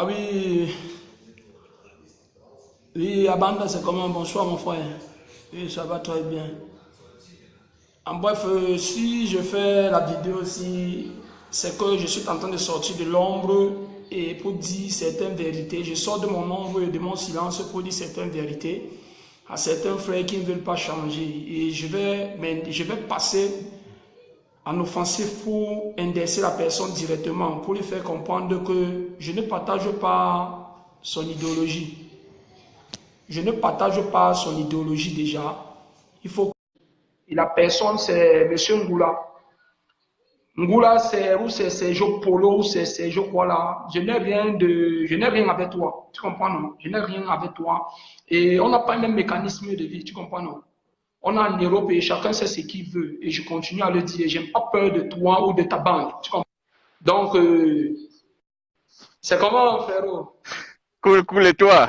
Ah oui, oui, Abanda, c'est comment? Bonsoir, mon frère. Oui, ça va très bien. En bref, si je fais la vidéo aussi, c'est que je suis en train de sortir de l'ombre et pour dire certaines vérités. Je sors de mon ombre et de mon silence pour dire certaines vérités à certains frères qui ne veulent pas changer. Et je vais passer en offensif pour indexer la personne directement, pour lui faire comprendre que je ne partage pas son idéologie. Je ne partage pas son idéologie déjà. Il faut. Et la personne, c'est M. Ngoula. Ngoula, c'est ou c'est Sergio Polo, ou c'est Sergio quoi là. Je n'ai rien avec toi. Tu comprends, non? Je n'ai rien avec toi. Et on n'a pas le même mécanisme de vie, tu comprends, non? On est en Europe et chacun sait ce qu'il veut. Et je continue à le dire. Je n'ai pas peur de toi ou de ta bande. Tu comprends? Donc, c'est comment, frérot? Cool, cool, et toi?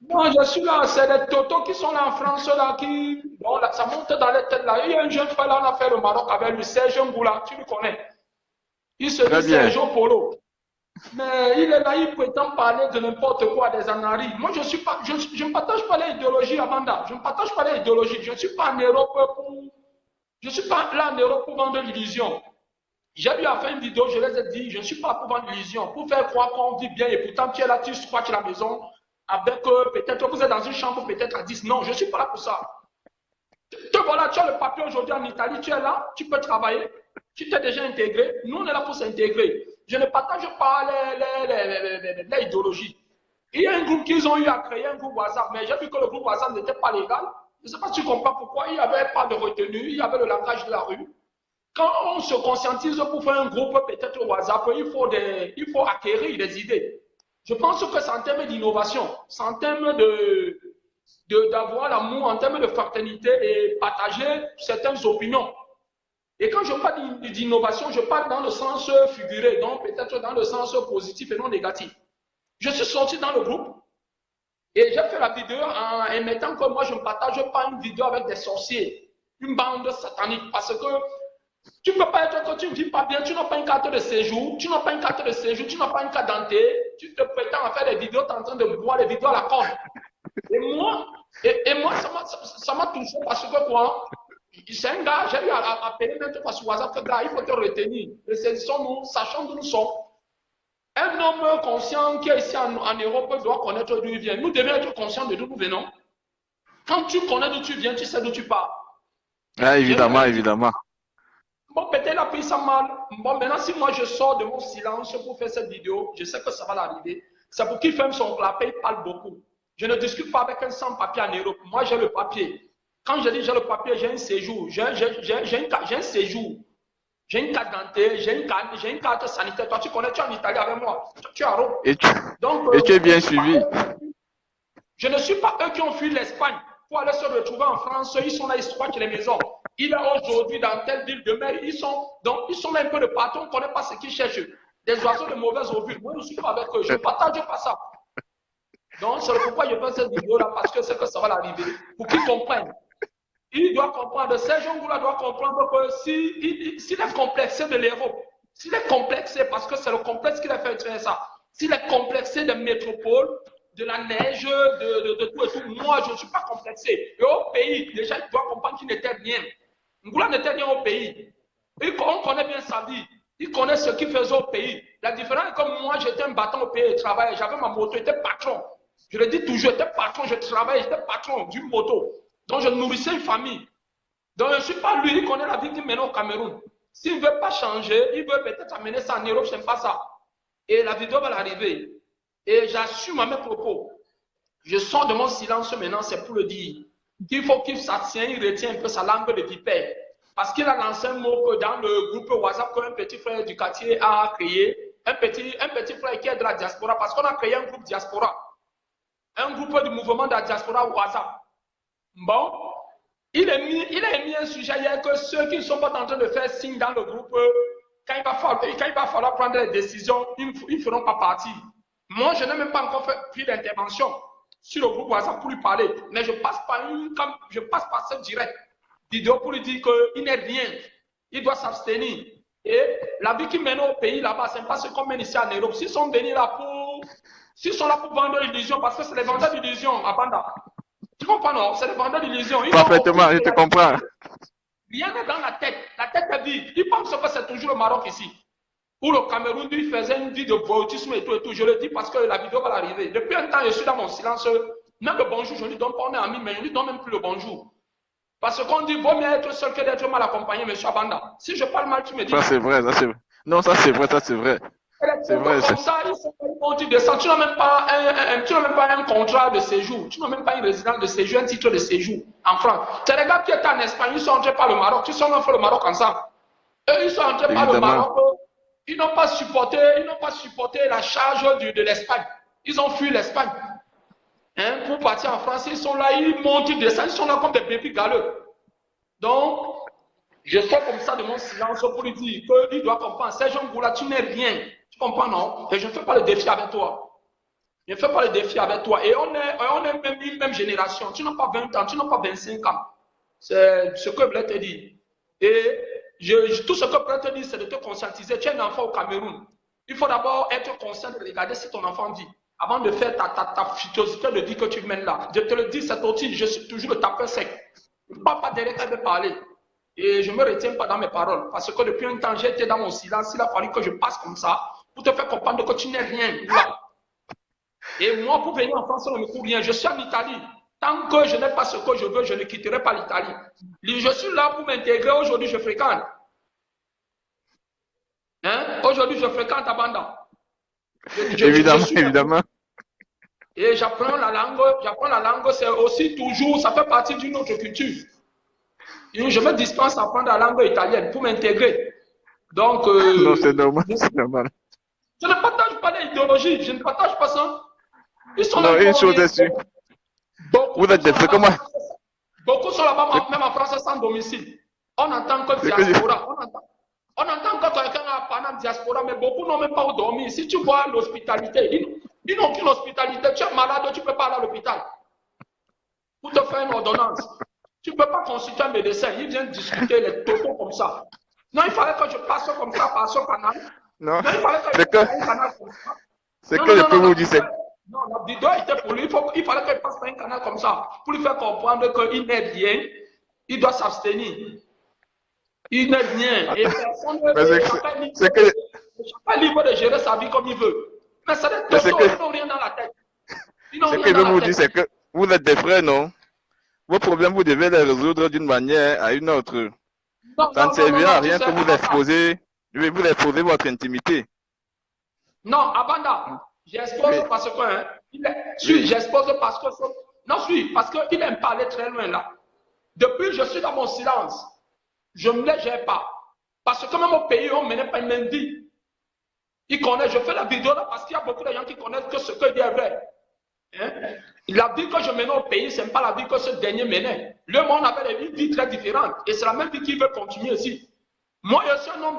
Non, je suis là, c'est les totos qui sont là en France, là, qui. Bon, là, ça monte dans les têtes, là. Il y a un jeune frère, là, on a fait le Maroc avec lui, Serge Ngoula, tu le connais. Il se Très dit bien. Sergio Polo. Mais il est là, il prétend parler de n'importe quoi, des anaries. Moi, je ne partage pas les idéologies, Amanda. Je ne partage pas les idéologies. Je ne suis pas en Europe pour. Je ne suis pas là en Europe pour vendre l'illusion. J'ai eu à faire une vidéo, je les ai dit, je ne suis pas pour vendre l'illusion, pour faire croire qu'on vit bien et pourtant tu es là, tu squattes la maison avec peut-être vous êtes dans une chambre peut-être à 10. Non, je ne suis pas là pour ça. Te voilà, tu as le papier aujourd'hui en Italie, tu es là, tu peux travailler, tu t'es déjà intégré. Nous, on est là pour s'intégrer. Je ne partage pas les idéologies. Il y a un groupe qu'ils ont eu à créer, un groupe WhatsApp, mais j'ai vu que le groupe WhatsApp n'était pas légal. Je ne sais pas si tu comprends pourquoi. Il n'y avait pas de retenue, il y avait le langage de la rue. Quand on se conscientise pour faire un groupe, peut-être WhatsApp, il faut acquérir des idées. Je pense que c'est en termes d'innovation, c'est en termes d'avoir l'amour, en termes de fraternité et partager certaines opinions. Et quand je parle d'innovation, je parle dans le sens figuré, donc peut-être dans le sens positif et non négatif. Je suis sorti dans le groupe et j'ai fait la vidéo en mettant que moi je ne partage pas une vidéo avec des sorciers, une bande satanique, parce que tu ne peux pas être que tu ne vis pas bien, tu n'as pas une carte de séjour, tu n'as pas une carte de séjour, tu n'as pas une carte d'identité, tu te prétends à faire des vidéos, tu es en train de boire les vidéos à la corde. Et moi ça m'a touché parce que quoi? C'est un gars, j'ai eu à appeler même fois sur WhatsApp, que gars, il faut te retenir. Saisissons-nous, sachant d'où nous sommes. Un homme conscient qui est ici en Europe doit connaître d'où il vient. Nous devons être conscients de d'où nous venons. Quand tu connais d'où tu viens, tu sais d'où tu pars. Ah, évidemment, évidemment. Bon, peut-être il a pris ça mal. Bon, maintenant, si moi je sors de mon silence pour faire cette vidéo, je sais que ça va l'arriver. C'est pour qu'il ferme son clapet, il parle beaucoup. Je ne discute pas avec un sans-papier en Europe. Moi, j'ai le papier. Quand je dis j'ai le papier, j'ai un séjour. J'ai un séjour. J'ai une carte d'identité, j'ai une carte sanitaire. Toi, tu connais, tu es en Italie avec moi. Tu es à Rome. Et tu, Donc, et tu es bien suivi. je ne suis pas eux qui ont fui l'Espagne pour aller se retrouver en France. Ils sont là, ils squattent les maisons. Il est aujourd'hui dans telle ville, demain, ils sont là un peu de partout. On ne connaît pas ce qu'ils cherchent. Des oiseaux de mauvaise augure. Moi, je ne suis pas avec eux. Je ne partage pas ça. Donc, c'est pourquoi je fais cette vidéo-là, parce que c'est que ça va l'arriver. Pour qu'ils comprennent. Il doit comprendre, Serge Ngoula doit comprendre que s'il est complexé de l'Europe, s'il est complexé, parce que c'est le complexe qui l'a fait faire ça, s'il est complexé des métropoles, de la neige, de tout et tout, moi je ne suis pas complexé. Et au pays, déjà il doit comprendre qu'il n'était rien. Ngoula n'était rien au pays. On connaît bien sa vie. Il connaît ce qu'il faisait au pays. La différence est que moi j'étais un bâton au pays, je travaillais, j'avais ma moto, j'étais patron. Je le dis toujours, j'étais patron, je travaillais, j'étais patron d'une moto. Donc, je nourrissais une famille. Donc, je ne suis pas lui, il connaît la vie qu'il mène au Cameroun. S'il ne veut pas changer, il veut peut-être amener ça en Europe, je n'aime pas ça. Et la vidéo va l'arriver. Et j'assume à mes propos. Je sors de mon silence maintenant, c'est pour le dire. Il faut qu'il s'abstienne, il retient un peu sa langue de vipère. Parce qu'il a lancé un mot que dans le groupe WhatsApp qu'un petit frère du quartier a créé. Un petit frère qui est de la diaspora. Parce qu'on a créé un groupe diaspora. Un groupe du mouvement de la diaspora WhatsApp. Bon, il a mis un sujet hier que ceux qui ne sont pas en train de faire signe dans le groupe, quand il va falloir prendre des décisions, ils ne feront pas partie. Moi, je n'ai même pas encore pris d'intervention sur le groupe WhatsApp pour lui parler, mais je passe par ce direct vidéo pour lui dire qu'il n'est rien, il doit s'abstenir. Et la vie qu'il mène au pays là-bas, c'est pas ce qu'on mène ici en Europe. S'ils sont venus là s'ils sont là pour vendre l'illusion, parce que c'est les vendeurs d'illusion à Banda. Tu comprends, non? C'est les vendeurs d'illusion. Parfaitement, je te comprends. Rien n'est dans la tête. La tête est vide. Ils pensent que c'est toujours le Maroc ici. Ou le Cameroun, il faisait une vie de voyoutisme et tout et tout. Je le dis parce que la vidéo va l'arriver. Depuis un temps, je suis dans mon silence. Même le bonjour, je ne lui donne pas, on est amis, mais je ne lui donne même plus le bonjour. Parce qu'on dit, vaut mieux être seul que d'être mal accompagné, monsieur Abanda. Si je parle mal, tu me dis. Ça, c'est vrai, ça, c'est vrai. Non, ça, c'est vrai, ça, c'est vrai. C'est vrai. Comme ça, ils sont descendus. Tu n'as même pas un contrat de séjour. Tu n'as même pas une résidence de séjour, un titre de séjour en France. Tu regardes qui étaient en Espagne, ils sont entrés par le Maroc. Tu sais, on a fait le Maroc ensemble. Eux, ils sont entrés par le Maroc. Ils n'ont pas supporté la charge de l'Espagne. Ils ont fui l'Espagne. Hein, pour partir en France, ils sont là, ils montent, ils descendent, ils sont là comme des bébés galeux. Donc, je fais comme ça de mon silence pour lui dire qu'il doit comprendre. Serge Ngoula, tu n'es rien. Tu comprends, non? Et je ne fais pas le défi avec toi. Je ne fais pas le défi avec toi. Et on est même génération. Tu n'as pas 20 ans, tu n'as pas 25 ans. C'est ce que je voulais te dire. Et tout ce que je voulais te dire, c'est de te conscientiser. Tu es un enfant au Cameroun. Il faut d'abord être conscient de regarder si ton enfant vit. Avant de faire ta futurité de dire que tu mènes là. Je te le dis, c'est aussi, je suis toujours le tapeur sec. Je ne parle pas derrière elle de parler. Et je ne me retiens pas dans mes paroles. Parce que depuis un temps, j'ai été dans mon silence. Il a fallu que je passe comme ça pour te faire comprendre que tu n'es rien là. Et moi, pour venir en France, on ne me court rien. Je suis en Italie. Tant que je n'ai pas ce que je veux, je ne quitterai pas l'Italie. Je suis là pour m'intégrer. Aujourd'hui, je fréquente. Hein? Aujourd'hui, je fréquente Abanda. Évidemment. Et j'apprends la langue, c'est aussi toujours, ça fait partie d'une autre culture. Et je me dispense à apprendre la langue italienne pour m'intégrer. Donc, non, c'est normal, c'est normal. Je ne partage pas l'idéologie, je ne partage pas ça. Ils sont non, une chose est sûre. Vous êtes des frères comment? Beaucoup sont là-bas, même en France, sans domicile. On entend que diaspora. On entend que quelqu'un a parlé de diaspora, mais beaucoup n'ont même pas où dormir. Si tu vois l'hospitalité, ils n'ont qu'une hospitalité. Tu es malade, tu ne peux pas aller à l'hôpital pour te faire une ordonnance. Tu ne peux pas consulter un médecin. Ils viennent discuter les totaux comme ça. Non, il fallait que je passe comme ça par ce canal. Non, il fallait que je passe un canal comme ça. C'est que je peux vous dire. Non, la vidéo était pour lui. Il fallait qu'il passe par un canal comme ça pour lui faire comprendre qu'il n'est rien. Il doit s'abstenir. Il n'est rien. Et personne n'est libre de gérer sa vie comme il veut. Mais ça ils n'ont rien dans la tête. Ce que je veux vous dire, c'est que vous êtes des frères, non? Vos problèmes, vous devez les résoudre d'une manière à une autre. Ça ne servira à rien que vous exposez votre intimité. Non, Abanda, j'expose parce que... Hein, j'expose parce que... Non, parce qu'il aime pas aller très loin là. Depuis, je suis dans mon silence. Je ne me gère pas. Parce que même au pays, on ne menait pas une même vie. Il connaît, je fais la vidéo là parce qu'il y a beaucoup de gens qui connaissent que ce que dit est vrai. Hein? La vie que je menais au pays, ce n'est pas la vie que ce dernier menait. Le monde avait une vie très différente. Et c'est la même vie qu'il veut continuer aussi. Moi, je suis un homme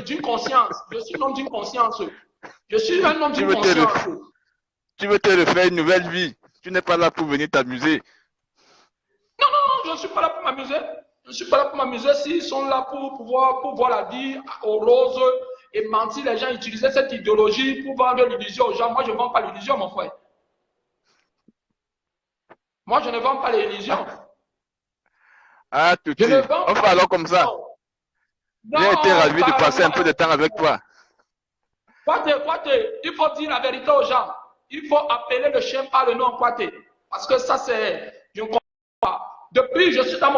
d'une conscience. Je suis un homme d'une conscience. Je suis un homme d'une conscience. Tu veux te refaire une nouvelle vie. Tu n'es pas là pour venir t'amuser. Non, je ne suis pas là pour m'amuser. Je ne suis pas là pour m'amuser. S'ils sont là pour voir la vie aux roses et mentir, les gens utilisaient cette idéologie pour vendre l'illusion aux gens. Moi, je ne vends pas l'illusion, mon frère. Moi, je ne vends pas l'illusion. Ah, tout de suite. On fait alors comme ça. J'ai été ravi de passer un peu de temps avec toi. Il faut dire la vérité aux gens. Il faut appeler le chien par le nom Kwate. Parce que ça, c'est... Je ne comprends pas. Depuis, je suis dans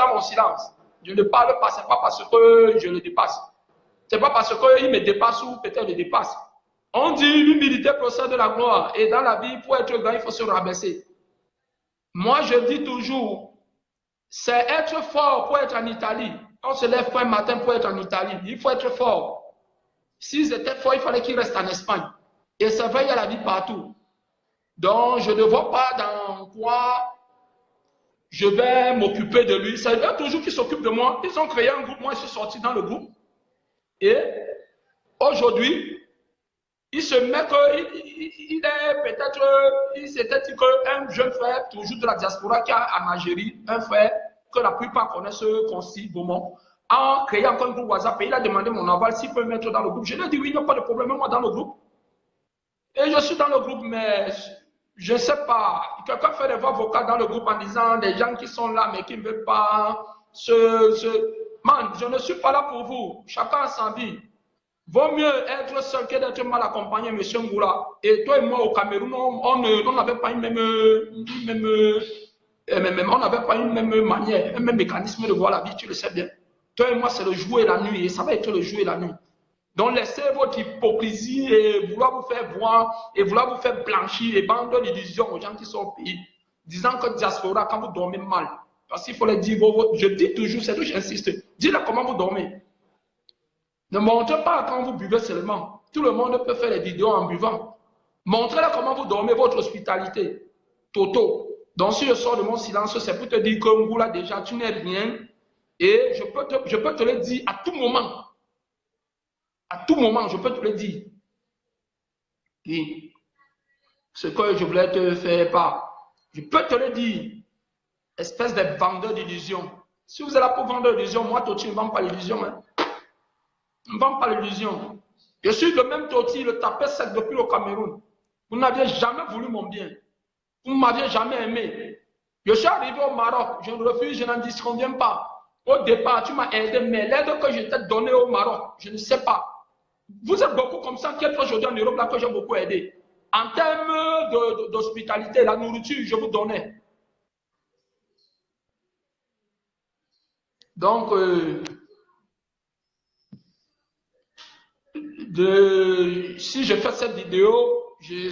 mon silence. Je ne parle pas. Ce n'est pas parce que je le dépasse. Ce n'est pas parce qu'il me dépasse ou peut-être le dépasse. On dit l'humilité procède de la gloire. Et dans la vie, pour être grand, il faut se rabaisser. Moi, je dis toujours, c'est être fort pour être en Italie. On se lève un matin pour être en Italie. Il faut être fort. S'ils étaient forts, il fallait qu'ils restent en Espagne. Et c'est vrai, il y a la vie partout. Donc, je ne vois pas dans quoi je vais m'occuper de lui. C'est eux toujours qui s'occupent de moi. Ils ont créé un groupe, moi je suis sorti dans le groupe. Et aujourd'hui, il se met qu'il est peut-être, il s'était dit qu'un jeune frère, toujours de la diaspora qui est en Algérie, un frère que la plupart connaissent, Consti Beaumont, a créé encore un groupe WhatsApp et il a demandé mon aval s'il peut me mettre dans le groupe. Je lui ai dit oui, il n'y a pas de problème, moi dans le groupe. Et je suis dans le groupe, mais je ne sais pas. Quelqu'un fait des voix vocales dans le groupe en disant des gens qui sont là, mais qui ne veulent pas Man, je ne suis pas là pour vous. Chacun a sa vie. Vaut mieux être seul que d'être mal accompagné, monsieur Ngoula. Et toi et moi au Cameroun, on n'avait pas une on n'avait pas une même manière, un même mécanisme de voir la vie, tu le sais bien. Toi et moi, c'est le jour et la nuit, et ça va être le jour et la nuit. Donc, laissez votre hypocrisie et vouloir vous faire voir et vouloir vous faire blanchir et vendre l'illusion aux gens qui sont au pays, disant que diaspora, quand vous dormez mal, parce qu'il faut le dire, je dis toujours, c'est tout, j'insiste, dis-le comment vous dormez. Ne montrez pas quand vous buvez seulement. Tout le monde peut faire des vidéos en buvant. Montrez-le comment vous dormez, votre hospitalité. Toto. Donc, si je sors de mon silence, c'est pour te dire que Ngoula, déjà, tu n'es rien. Et je peux te le dire à tout moment. À tout moment, je peux te le dire. Et ce que je voulais te faire part, je peux te le dire. Espèce de vendeur d'illusions. Si vous êtes là pour vendre l'illusion, moi, Toti, ne vends pas l'illusion. Hein. Ne vends pas l'illusion. Je suis le même Toti, le tapé sec depuis le Cameroun. Vous n'aviez jamais voulu mon bien. Vous ne m'aviez jamais aimé. Je suis arrivé au Maroc, je refuse, je n'en disconviens pas. Au départ, tu m'as aidé, mais l'aide que je t'ai donnée au Maroc, je ne sais pas. Vous êtes beaucoup comme ça, qui êtes aujourd'hui en Europe, là, que j'ai beaucoup aidé. En termes d'hospitalité, la nourriture, je vous donnais. Donc, si je fais cette vidéo,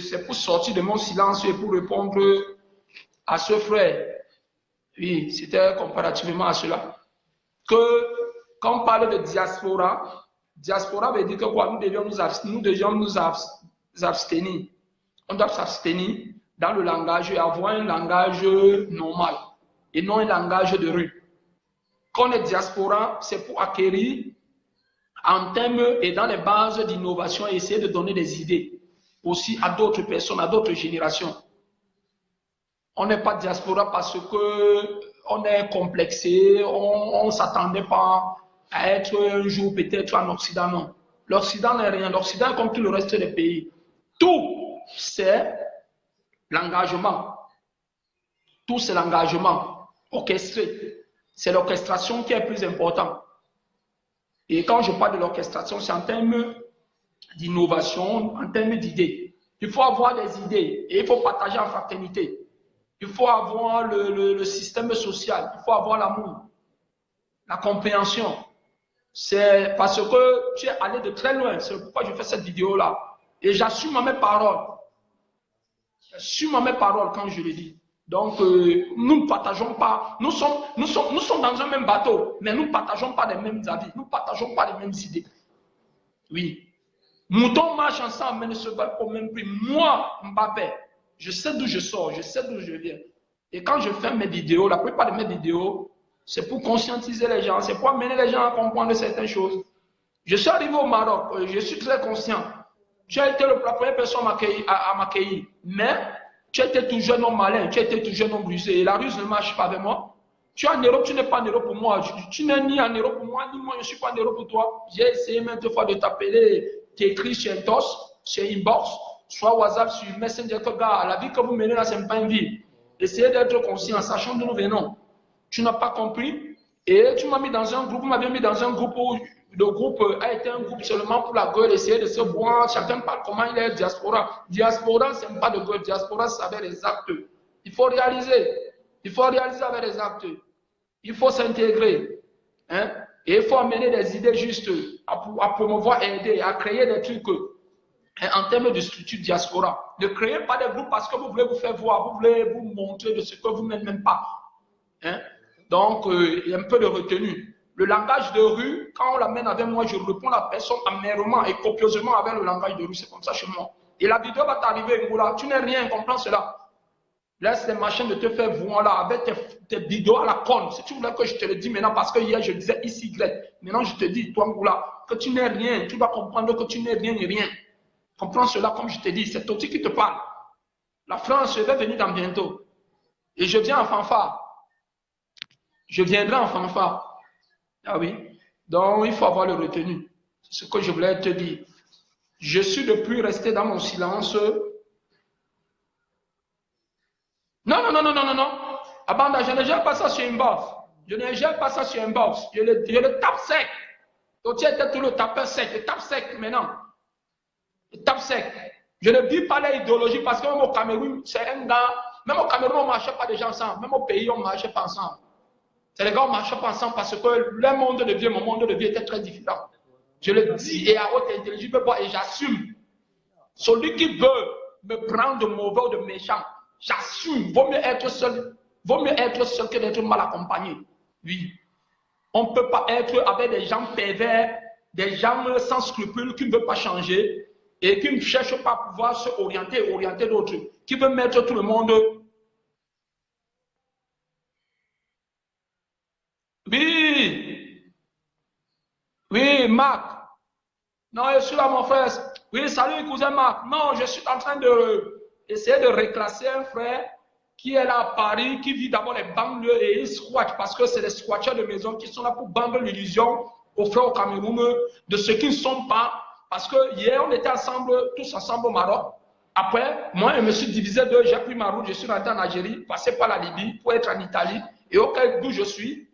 c'est pour sortir de mon silence et pour répondre à ce frère. Oui, c'était comparativement à cela. Que quand on parle de diaspora, diaspora veut dire que quoi? Nous devions nous abstenir. On doit s'abstenir dans le langage et avoir un langage normal et non un langage de rue. Quand on est diaspora, c'est pour acquérir en termes et dans les bases d'innovation et essayer de donner des idées aussi à d'autres personnes, à d'autres générations. On n'est pas diaspora parce qu'on est complexé, on ne s'attendait pas à être un jour peut-être en Occident, non. L'Occident n'est rien, l'Occident est comme tout le reste des pays. Tout, c'est l'engagement. Tout, c'est l'engagement orchestré. C'est l'orchestration qui est plus important. Et quand je parle de l'orchestration, c'est en termes d'innovation, en termes d'idées. Il faut avoir des idées et il faut partager en fraternité. Il faut avoir le système social, il faut avoir l'amour, la compréhension. C'est parce que tu es allé de très loin, c'est pourquoi je fais cette vidéo-là. Et j'assume mes paroles. J'assume mes paroles quand je le dis. Donc, nous ne partageons pas, nous sommes dans un même bateau, mais nous ne partageons pas les mêmes avis, nous ne partageons pas les mêmes idées. Oui. Moutons marchent ensemble, mais ne se battent pas au même prix. Moi, Mbappé, je sais d'où je sors, je sais d'où je viens. Et quand je fais mes vidéos, la plupart de mes vidéos, c'est pour conscientiser les gens, c'est pour amener les gens à comprendre certaines choses. Je suis arrivé au Maroc, je suis très conscient. Tu as été la première personne à m'accueillir, mais tu étais tout jeune homme malin, tu étais tout jeune homme brisé, et la ruse ne marche pas avec moi. Tu es en Europe, tu n'es pas en Europe pour moi. Tu n'es ni en Europe pour moi, ni moi, je ne suis pas en Europe pour toi. J'ai essayé maintes fois de t'appeler, t'écrire sur un TOS, sur Inbox, soit WhatsApp, sur Messenger, que gars, la vie que vous menez là, ce n'est pas une vie. Essayez d'être conscient, sachant d'où nous venons. Tu n'as pas compris, et tu m'as mis dans un groupe, vous m'avez mis dans un groupe où le groupe a été un groupe seulement pour la gueule, essayer de se voir. Chacun parle comment il est diaspora. Diaspora, ce n'est pas de gueule. Diaspora, c'est avec les actes. Il faut réaliser. Il faut réaliser avec les actes. Il faut s'intégrer. Hein? Et il faut amener des idées justes à promouvoir, aider, à créer des trucs en termes de structure diaspora. Ne créez pas des groupes parce que vous voulez vous faire voir, vous voulez vous montrer de ce que vous n'êtes même pas. Hein? Donc, il y a un peu de retenue. Le langage de rue, quand on l'amène avec moi, je réponds à la personne amèrement et copieusement avec le langage de rue. C'est comme ça chez moi. Et la vidéo va t'arriver, Ngoula. Tu n'es rien, comprends cela. Laisse les machines de te faire voir là avec tes vidéos à la con. Si tu voulais que je te le dise maintenant, parce que hier je disais ici, Y. Maintenant je te dis, toi, Ngoula, que tu n'es rien. Tu vas comprendre que tu n'es rien et rien. Comprends cela comme je te dis. C'est Toti qui te parle. La France, je vais venir dans bientôt. Et je viens en fanfare. Je viendrai en fanfare. Ah oui. Donc, il faut avoir le retenu. C'est ce que je voulais te dire. Je suis depuis resté dans mon silence. Non, non, non, non, non, non, non. Abanda, je ne gère pas ça sur une box. Je ne gère pas ça sur une box. Je le tape sec. Donc, tu étais tout le tapeur sec. Je tape sec maintenant. Je tape sec. Je ne dis pas l'idéologie parce que même au Cameroun, c'est un gars. Même au Cameroun, on ne marchait pas déjà ensemble. Même au pays, on ne marchait pas ensemble. C'est les gars, on ne marchait pas ensemble parce que le monde de vie, mon monde de vie était très différent. Je le dis et à haute intelligence et j'assume. Celui qui veut me prendre de mauvais ou de méchant, j'assume. Vaut mieux être seul. Vaut mieux être seul que d'être mal accompagné. Oui. On ne peut pas être avec des gens pervers, des gens sans scrupules qui ne veulent pas changer et qui ne cherchent pas à pouvoir se orienter d'autres, qui veulent mettre tout le monde. Oui. Oui, Marc. Non, je suis là, mon frère. Oui, salut, cousin Marc. Non, je suis en train d'essayer de reclasser un frère qui est là à Paris, qui vit d'abord les banlieues et il squatte parce que c'est les squatteurs de maison qui sont là pour vendre l'illusion aux frères au Cameroun de ceux qui ne sont pas. Parce que hier, on était ensemble, tous ensemble au Maroc. Après, moi, je me suis divisé d'eux. J'ai pris ma route, je suis rentré en Algérie, passé par la Libye pour être en Italie. Et au cas d'où je suis,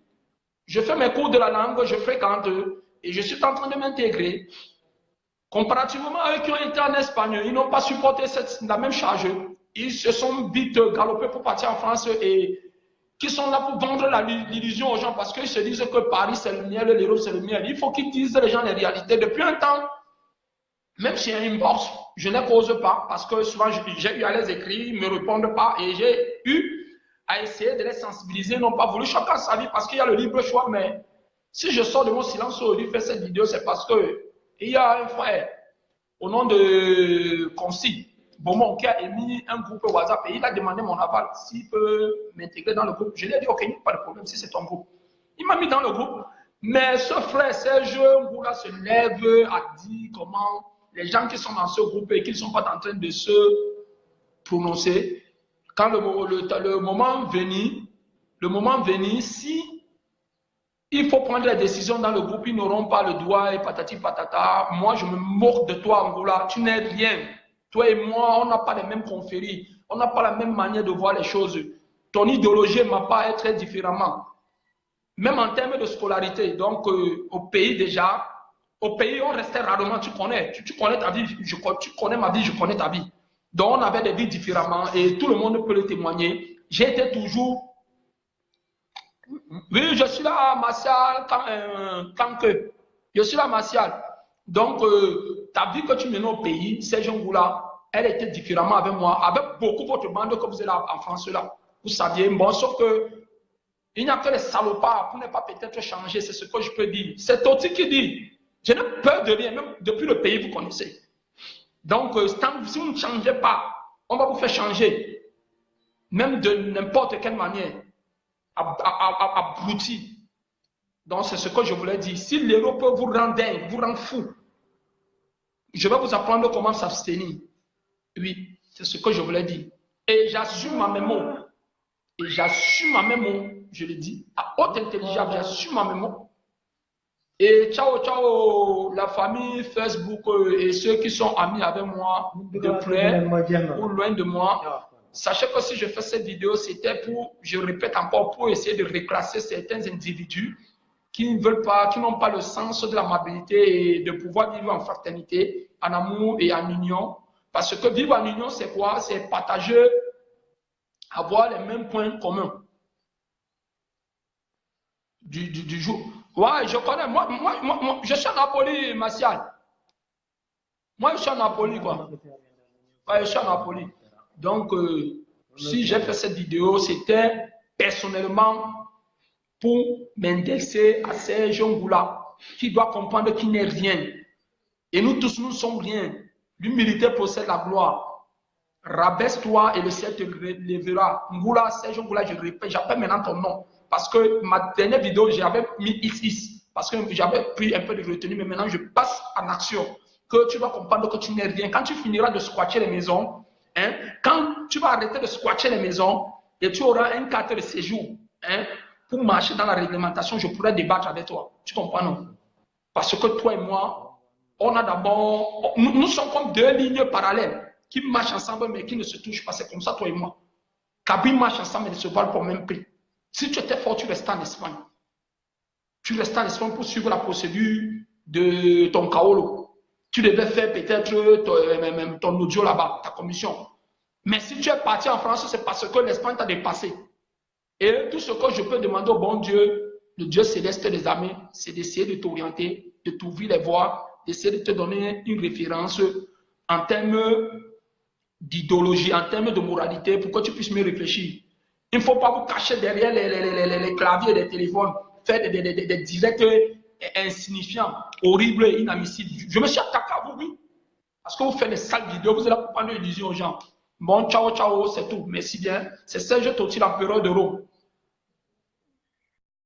je fais mes cours de la langue, je fréquente et je suis en train de m'intégrer. Comparativement à eux qui ont été en Espagne, ils n'ont pas supporté la même charge. Ils se sont vite galopés pour partir en France et qui sont là pour vendre l'illusion aux gens parce qu'ils se disent que Paris c'est le miel, l'Europe c'est le miel. Il faut qu'ils disent les gens les réalités. Depuis un temps, même si un inbox, je ne cause pas parce que souvent j'ai eu à les écrire, ils ne me répondent pas et j'ai eu à essayer de les sensibiliser. Ils n'ont pas voulu, chacun sa vie parce qu'il y a le libre choix. Mais si je sors de mon silence aujourd'hui, faire cette vidéo, c'est parce que il y a un frère au nom de Consi, Beaumont, qui a émis un groupe WhatsApp et il a demandé mon aval s'il peut m'intégrer dans le groupe. Je lui ai dit, ok, pas de problème si c'est ton groupe. Il m'a mis dans le groupe. Mais ce frère Serge Ngoula se lève à dire comment les gens qui sont dans ce groupe et qui ne sont pas en train de se prononcer, quand le moment venu, si il faut prendre les décisions dans le groupe, ils n'auront pas le droit et patati patata. Moi, je me moque de toi, Angola. Tu n'es rien. Toi et moi, on n'a pas les mêmes conféries. On n'a pas la même manière de voir les choses. Ton idéologie ne m'a pas être très différemment. Même en termes de scolarité. Donc, au pays déjà, au pays, on restait rarement. Tu connais ta vie. Tu connais ma vie, je connais ta vie. Donc, on avait des vies différemment et tout le monde peut le témoigner. J'étais toujours... Oui, je suis là à Martial, tant que je suis là à Martial. Donc, ta vie que tu mènes au pays, ces gens-là, elle était différemment avec moi, avec beaucoup votre bande que vous êtes là en France là. Vous saviez, bon, sauf que il n'y a que les salopards pour ne pas peut-être changer, c'est ce que je peux dire. C'est Toti qui dit, je n'ai peur de rien, même depuis le pays, vous connaissez. Donc, si vous ne changez pas, on va vous faire changer, même de n'importe quelle manière. Abruti. Donc, c'est ce que je voulais dire. Si l'Europe vous rend dingue, vous rend fou, je vais vous apprendre comment s'abstenir. Oui, c'est ce que je voulais dire. Et j'assume ma mémoire. Et j'assume ma mémoire, je le dis, à haute intelligence, j'assume ma mémoire. Et ciao, ciao, la famille Facebook et ceux qui sont amis avec moi, de près ou loin de moi. Sachez que si je fais cette vidéo, c'était pour, je répète encore, pour essayer de reclasser certains individus qui ne veulent pas, qui n'ont pas le sens de l'amabilité et de pouvoir vivre en fraternité, en amour et en union. Parce que vivre en union, c'est quoi? C'est partager, avoir les mêmes points communs du jour. Ouais, je connais. Moi, je suis à Napoli, Martial. Moi, je suis à Napoli, quoi. Ouais, je suis à Napoli. Donc, si j'ai fait cette vidéo, c'était personnellement pour m'indexer à Serge Ngoula, qui doit comprendre qu'il n'est rien. Et nous tous, nous ne sommes rien. L'humilité possède la gloire. Rabaisse-toi et le ciel te lèvera. Ngoula, Serge Ngoula, je répète, j'appelle maintenant ton nom. Parce que ma dernière vidéo, j'avais mis XX. Parce que j'avais pris un peu de retenue, mais maintenant je passe en action. Que tu vas comprendre que tu n'es rien. Quand tu finiras de squatter les maisons, hein, quand tu vas arrêter de squatter les maisons et tu auras un carte de séjour, hein, pour marcher dans la réglementation, je pourrais débattre avec toi. Tu comprends, non? Parce que toi et moi, on a d'abord, nous sommes comme deux lignes parallèles qui marchent ensemble mais qui ne se touchent pas. C'est comme ça, toi et moi. Kabyle marche ensemble et ne se valent pour le même prix. Si tu étais fort, tu restais en Espagne. Tu restais en Espagne pour suivre la procédure de ton Kaolo. Tu devais faire peut-être ton audio là-bas, ta commission. Mais si tu es parti en France, c'est parce que l'Espagne t'a dépassé. Et tout ce que je peux demander au bon Dieu, le Dieu céleste des armées, c'est d'essayer de t'orienter, de t'ouvrir les voies, d'essayer de te donner une référence en termes d'idéologie, en termes de moralité, pour que tu puisses mieux réfléchir. Il ne faut pas vous cacher derrière les claviers des téléphones, faire des directs insignifiants, horribles et inadmissibles. Je me suis attaqué à vous, oui. Parce que vous faites des sales vidéos, vous êtes là pour prendre l'illusion aux gens. Bon, ciao, ciao, c'est tout. Merci bien. C'est Serge Totti, l'empereur de Rome.